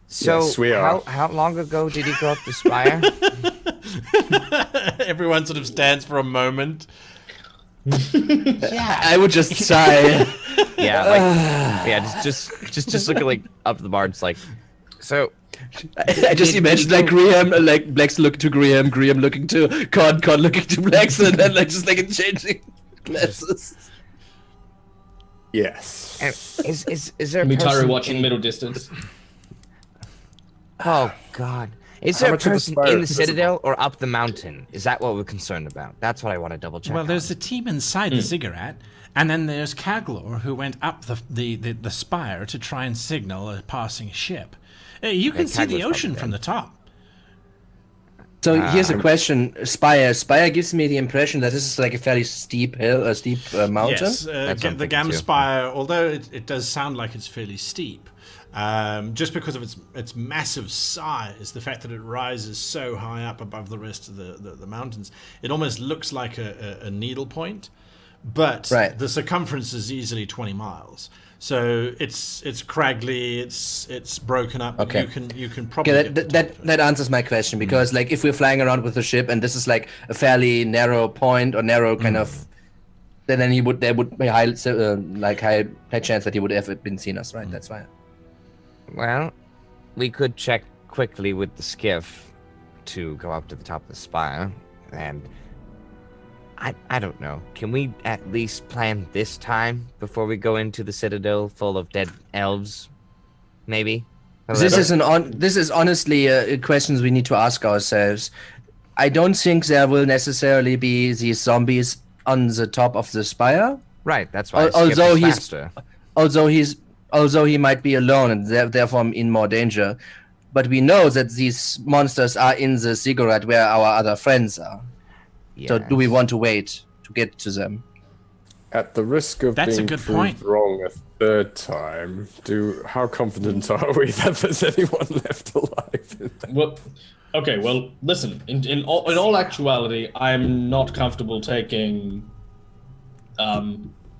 So, yes, we are. How long ago did he go up the spire? Everyone sort of stands for a moment. I would just sigh. Just looking like up the bar. It's like, so. I just imagine like Graham, like Black's looking to Graham looking to Con looking to Black's, and then like just like changing glasses. Yes. And is there a Mutari person watching middle distance. Oh God. Is How there a much of the person spire in the is citadel or up the mountain? Is that what we're concerned about? That's what I want to double check. Well, there's a team inside the ziggurat, and then there's Kaglor, who went up the spire to try and signal a passing ship. You can see the ocean from the top. So here's a question: Spire gives me the impression that this is like a fairly steep hill, a steep mountain. Yes, the Gam Spire, although it does sound like it's fairly steep, just because of its massive size, the fact that it rises so high up above the rest of the mountains, it almost looks like a needle point, but the circumference is easily 20 miles. So it's craggly, it's broken up. Okay. You can probably that answers my question, because like if we're flying around with the ship and this is like a fairly narrow point or narrow kind of, then there would be high chance that he would have been seen us, right? That's why. Well, we could check quickly with the skiff to go up to the top of the spire. and I don't know. Can we at least plan this time before we go into the citadel full of dead elves? Maybe. This is honestly questions we need to ask ourselves. I don't think there will necessarily be these zombies on the top of the spire. Right, that's why. Although he might be alone and therefore in more danger, but we know that these monsters are in the ziggurat where our other friends are. Yes. So do we want to wait to get to them? At the risk of That's a being good proved point. wrong a third time, how confident are we that there's anyone left alive in there? Well, okay. Well, listen. In all actuality, I'm not comfortable taking.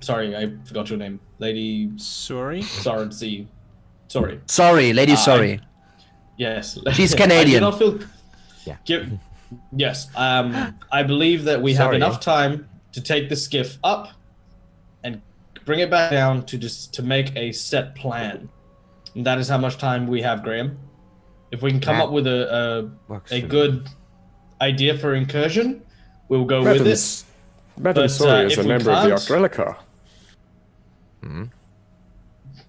Sorry, I forgot your name, Lady. Sorry? Sorry. Sorry, lady, sorry. Yes. She's Canadian. I do not feel. Yeah. Yes. I believe that we have Sorry. enough time to take the skiff up and bring it back down to make a set plan. And that is how much time we have, Graham. If we can come That up with a works for me. good idea for incursion, we'll go with it. Madam But, Sori is if a we member of the can't- Octrelicar. Hmm?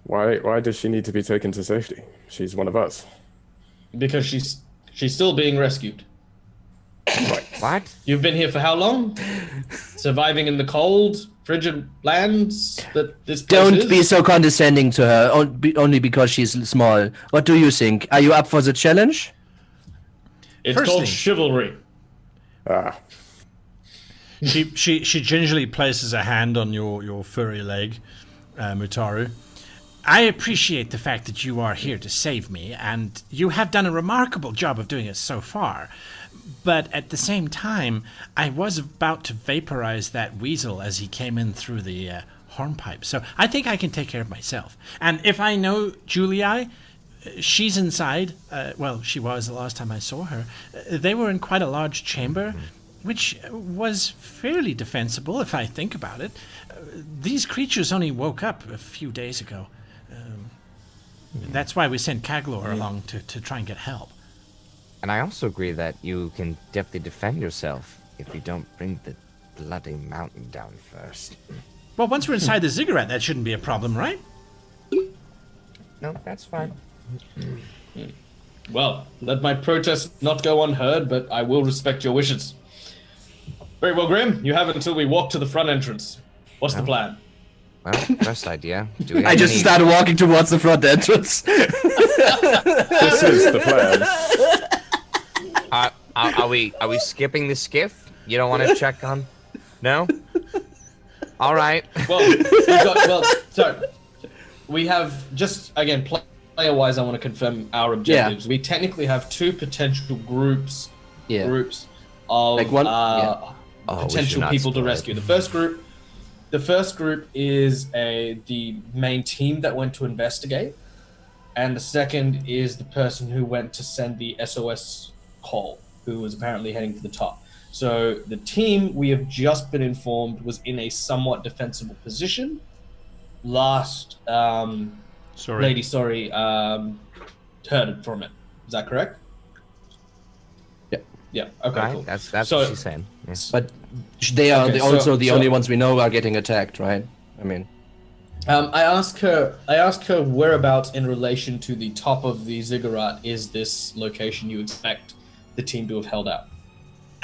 Why does she need to be taken to safety? She's one of us. Because she's still being rescued. What? You've been here for how long? Surviving in the cold, frigid lands that this place Don't is? be so condescending to her only because she's small. What do you think? Are you up for the challenge? It's called Firstly- chivalry. Ah, She gingerly places a hand on your furry leg, Mutaru. I appreciate the fact that you are here to save me, and you have done a remarkable job of doing it so far. But at the same time, I was about to vaporize that weasel as he came in through the hornpipe, so I think I can take care of myself. And if I know Julii, she's inside. Well, she was the last time I saw her. They were in quite a large chamber, which was fairly defensible if I think about it. These creatures only woke up a few days ago. That's why we sent Kaglor along to try and get help. And I also agree that you can definitely defend yourself if you don't bring the bloody mountain down first. Well, once we're inside the ziggurat, that shouldn't be a problem, right? No, that's fine. Well, let my protest not go unheard, but I will respect your wishes. Very well, Grim. You have until we walk to the front entrance. What's the plan? Well, first idea. Do we have I just any- started walking towards the front entrance. this is the plan. Are we skipping the skiff? You don't want to check on? No? All right. So we have just again player-wise. I want to confirm our objectives. We technically have two potential groups of Like one- Oh, we should potential not people to spoil it. rescue. The first group is the main team that went to investigate, and the second is the person who went to send the SOS call, who was apparently heading to the top. So the team, we have just been informed, was in a somewhat defensible position. Last Sorry. heard from it. Is that correct? Yeah. Yeah. Okay. Right? Cool. That's So- what she's saying. Yes. But they are Okay, also the so- only ones we know are getting attacked, right? I mean, I asked her whereabouts in relation to the top of the ziggurat is this location you expect the team to have held out,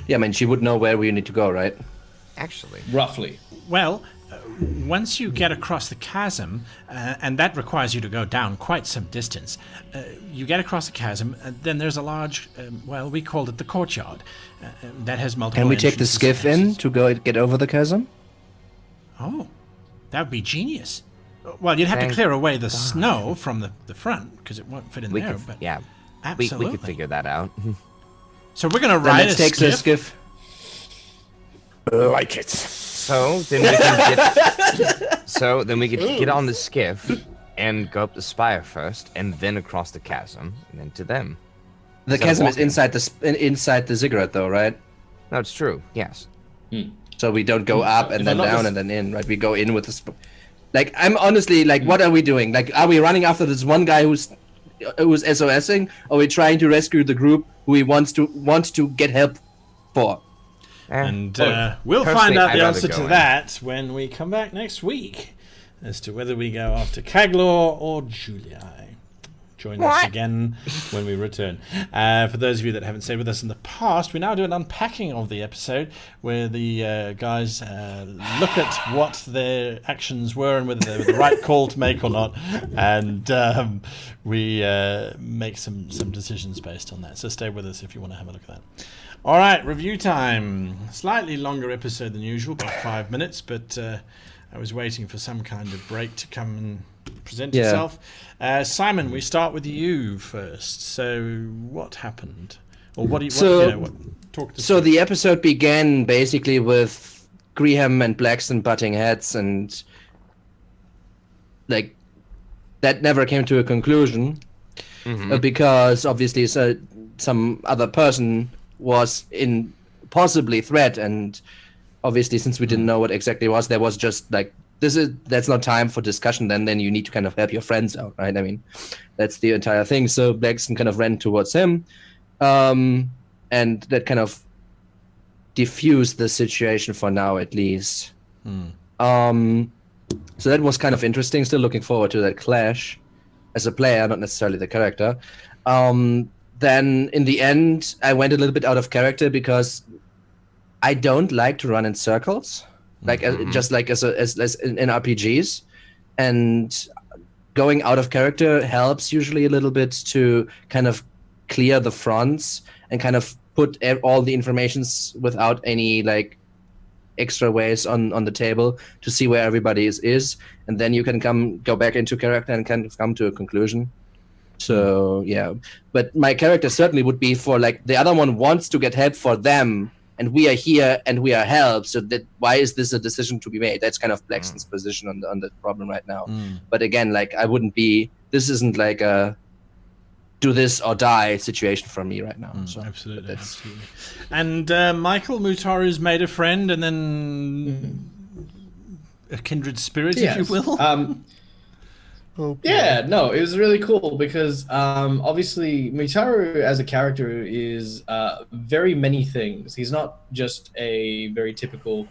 yeah, I mean, she would know where we need to go, right? Actually, roughly. Well, once you get across the chasm, and that requires you to go down quite some distance, you get across the chasm, then there's a large, well, we called it the courtyard, that has multiple Can we take the entrances skiff and in exits. to go get over the chasm? Oh, that would be genius. Well, you'd have Thank to clear away the snow from the front, because it won't fit in we there, could, but yeah, absolutely. we could figure that out. So we're going to Then ride let's a take the skiff? skiff. Like it. So then we can get. So then we could get on the skiff and go up the spire first, and then across the chasm, and then to them. The Instead of chasm is walking. inside the ziggurat, though, right? No, it's true. Yes. So we don't go up and If then I'm not down mis- and then in, right? We go in with the. Like, I'm honestly like, what are we doing? Like, are we running after this one guy who's SOSing, or are we trying to rescue the group who we want to get help for? And we'll find personally, out the I'd answer rather to go in. that when we come back next week as to whether we go after Caglor or Julii. Join us again when we return. For those of you that haven't stayed with us in the past, we now do an unpacking of the episode where the guys look at what their actions were and whether they were the right call to make or not, and we make some decisions based on that. So stay with us if you want to have a look at that. All right, review time. Slightly longer episode than usual, about 5 minutes, but I was waiting for some kind of break to come and present itself. Simon, we start with you first. So, what happened, or what? Talk to. So the episode began basically with Graham and Blackston butting heads, and like that never came to a conclusion because obviously some other person was in possibly threat, and obviously since we didn't know what exactly it was, there was just like that's not time for discussion. Then you need to kind of help your friends out, right? I mean, that's the entire thing. So Blackston kind of ran towards him, and that kind of diffused the situation for now, at least. So that was kind of interesting. Still looking forward to that clash as a player, not necessarily the character. Then in the end, I went a little bit out of character because I don't like to run in circles, like just like as in RPGs, and going out of character helps usually a little bit to kind of clear the fronts and kind of put all the informations without any like extra ways on the table to see where everybody is, and then you can go back into character and kind of come to a conclusion. So yeah, but my character certainly would be for like the other one wants to get help for them, and we are here and we are help. So that why is this a decision to be made? That's kind of Blackston's position on the problem right now. But again, like I wouldn't be. This isn't like a do this or die situation for me right now. So absolutely. And Michael Mutaru's made a friend, and then a kindred spirit, if you will. Yeah, no, it was really cool because obviously Mutaru as a character is very many things. He's not just a very typical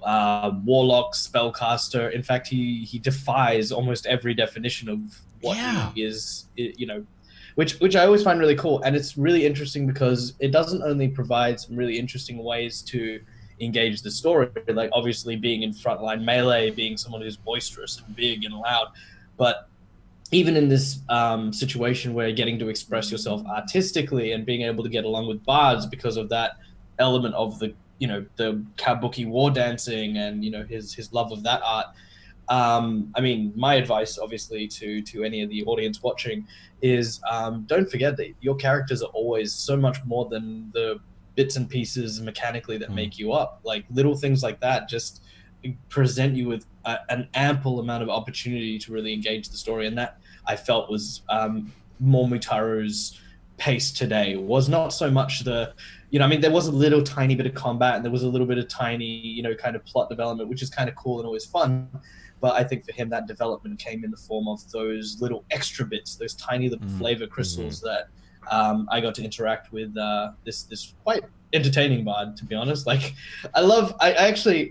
warlock spellcaster. In fact, he defies almost every definition of what he is, you know, which I always find really cool. And it's really interesting because it doesn't only provide some really interesting ways to engage the story, like obviously being in frontline melee, being someone who's boisterous and big and loud, but even in this situation where you're getting to express yourself artistically and being able to get along with bards because of that element of the, you know, the kabuki war dancing and, you know, his love of that art. I mean, my advice, obviously, to any of the audience watching is don't forget that your characters are always so much more than the bits and pieces mechanically that make you up. Like little things like that just present you with an ample amount of opportunity to really engage the story, and that I felt was more Mutaru's pace today. Was not so much the, you know, I mean, there was a little tiny bit of combat and there was a little bit of tiny, you know, kind of plot development, which is kind of cool and always fun. But I think for him that development came in the form of those little extra bits, those tiny little flavor crystals that I got to interact with this quite entertaining bard, to be honest. Like I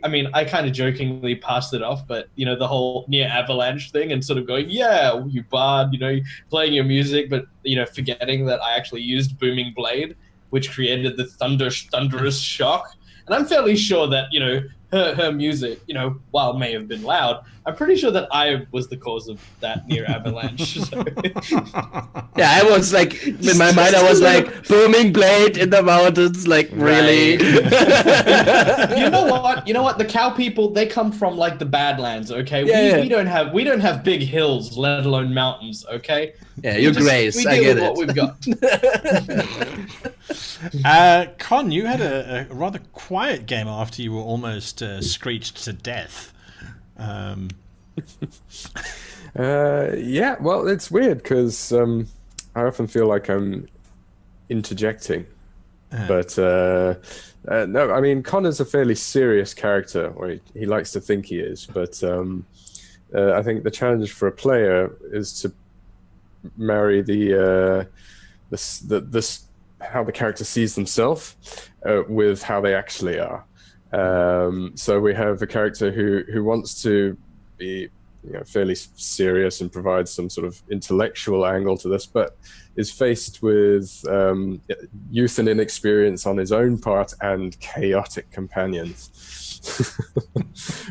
mean, I kind of jokingly passed it off, but you know, the whole near avalanche thing and sort of going, yeah, you bard, you know, playing your music, but you know, forgetting that I actually used Booming Blade, which created the thunderous shock. And I'm fairly sure that, you know, her music, you know, while it may have been loud, I'm pretty sure that I was the cause of that near avalanche. So. Yeah, I was like, in my mind, I was like, Booming Blade in the mountains, like, really? You know what? The cow people, they come from like the Badlands, okay? We don't have big hills, let alone mountains, okay? Yeah, you're Grace. I get it. What we've got. Con, you had a rather quiet game after you were almost screeched to death. Yeah, well, it's weird because I often feel like I'm interjecting. But no, I mean, Connor's a fairly serious character, or he likes to think he is. But I think the challenge for a player is to marry the how the character sees themselves with how they actually are. So we have a character who wants to be fairly serious and provide some sort of intellectual angle to this, but is faced with youth and inexperience on his own part and chaotic companions,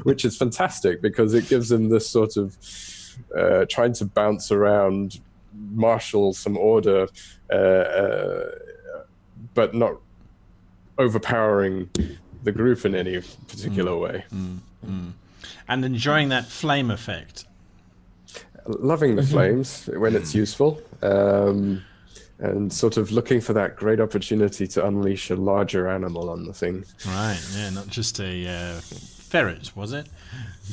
which is fantastic because it gives him this sort of trying to bounce around, marshal some order, but not overpowering the group in any particular way. And enjoying that flame effect. Loving the flames when it's useful, and sort of looking for that great opportunity to unleash a larger animal on the thing. Right, yeah, not just a ferret, was it?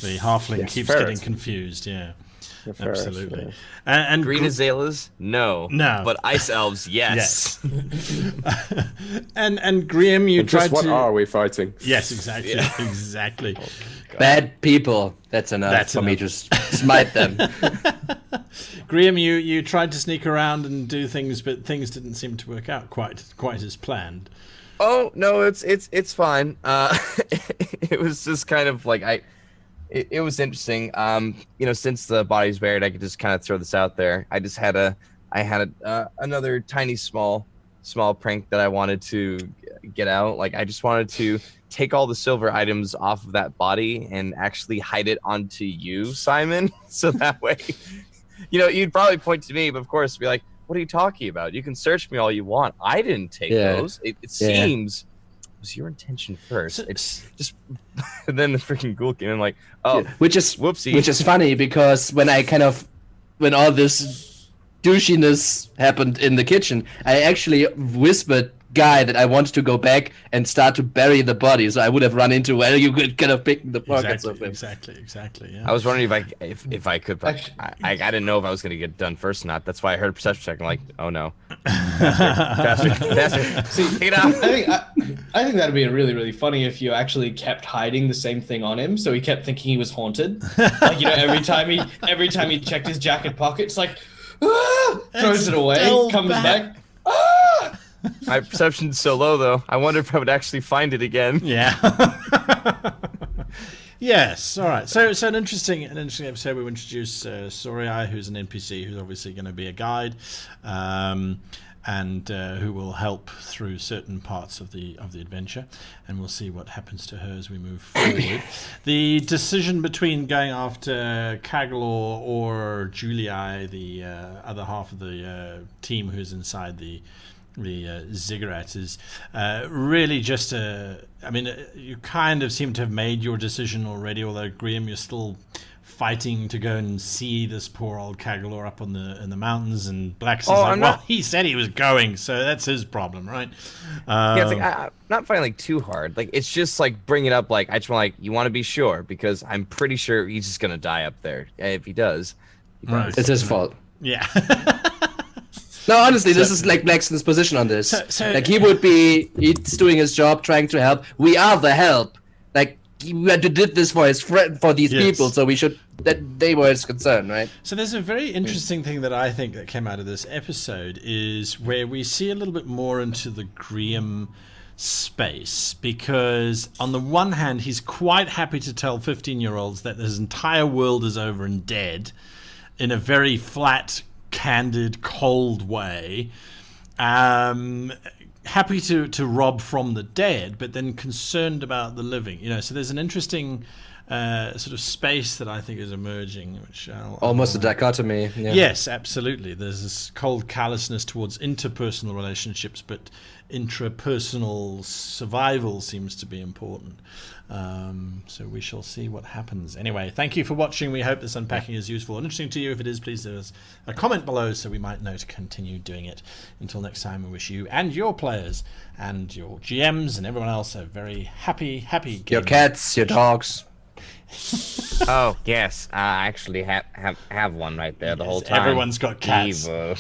The halfling keeps ferret. getting confused, yeah. Ferret, Absolutely. yeah. And Green azaleas? No. But ice elves, yes. and Graham, you And tried just what to... are we fighting? Yes, exactly. Exactly. Bad people. That's enough for me to smite them. Graham, you tried to sneak around and do things, but things didn't seem to work out quite as planned. Oh no, it's fine. It was just kind of like it was interesting. Since the body's buried, I could just kind of throw this out there. I had another tiny small prank that I wanted to get out. Like I just wanted to take all the silver items off of that body and actually hide it onto you, Simon. So that way, you'd probably point to me, but of course be like, what are you talking about? You can search me all you want. I didn't take those. It seems it was your intention first. It's just and then the freaking ghoul came in like, which is whoopsie. Which is funny because when all this douchiness happened in the kitchen, I actually whispered Guy that I wanted to go back and start to bury the body, so I would have run into where you could kind of pick the pockets of him. Exactly. Yeah. I was wondering if I could, but I didn't know if I was going to get done first or not. That's why I heard a perception check. I'm like, oh no, faster. See, I think that'd be really, really funny if you actually kept hiding the same thing on him, so he kept thinking he was haunted. Like every time he checked his jacket pocket, it's like, throws it away, comes back. My perception's so low, though. I wonder if I would actually find it again. Yeah. Yes. All right. So an interesting episode. We introduce Soriai, who's an NPC, who's obviously going to be a guide, and who will help through certain parts of the adventure, and we'll see what happens to her as we move forward. The decision between going after Kagalor or Julii, the other half of the team who's inside the ziggurat, is really just you kind of seem to have made your decision already, although Graham, you're still fighting to go and see this poor old Kagalor up in the mountains, and Blackson's he said he was going, so that's his problem, right? It's like I'm not fighting like too hard. Like it's just like bring it up. Like I just want you want to be sure because I'm pretty sure he's just gonna die up there. If he does, It's his fault. Yeah. No, honestly, this is like Blackson's position on this. Like he's doing his job, trying to help. We are the help. Like he did this for his friend, for these people, so we should. That they were his concern, right? So there's a very interesting thing that I think that came out of this episode is where we see a little bit more into the Graham space, because on the one hand he's quite happy to tell 15-year-olds that his entire world is over and dead in a very flat, candid, cold way, happy to rob from the dead, but then concerned about the living. So there's an interesting sort of space that I think is emerging, which almost a dichotomy. Yeah. Yes, absolutely. There's this cold callousness towards interpersonal relationships, but intrapersonal survival seems to be important. So we shall see what happens. Anyway, thank you for watching. We hope this unpacking is useful and interesting to you. If it is, please leave us a comment below so we might know to continue doing it. Until next time, we wish you and your players and your GMs and everyone else a very happy game. Your cats, your dogs. Oh yes, I actually have one right there the whole time. Everyone's got cats. Evil.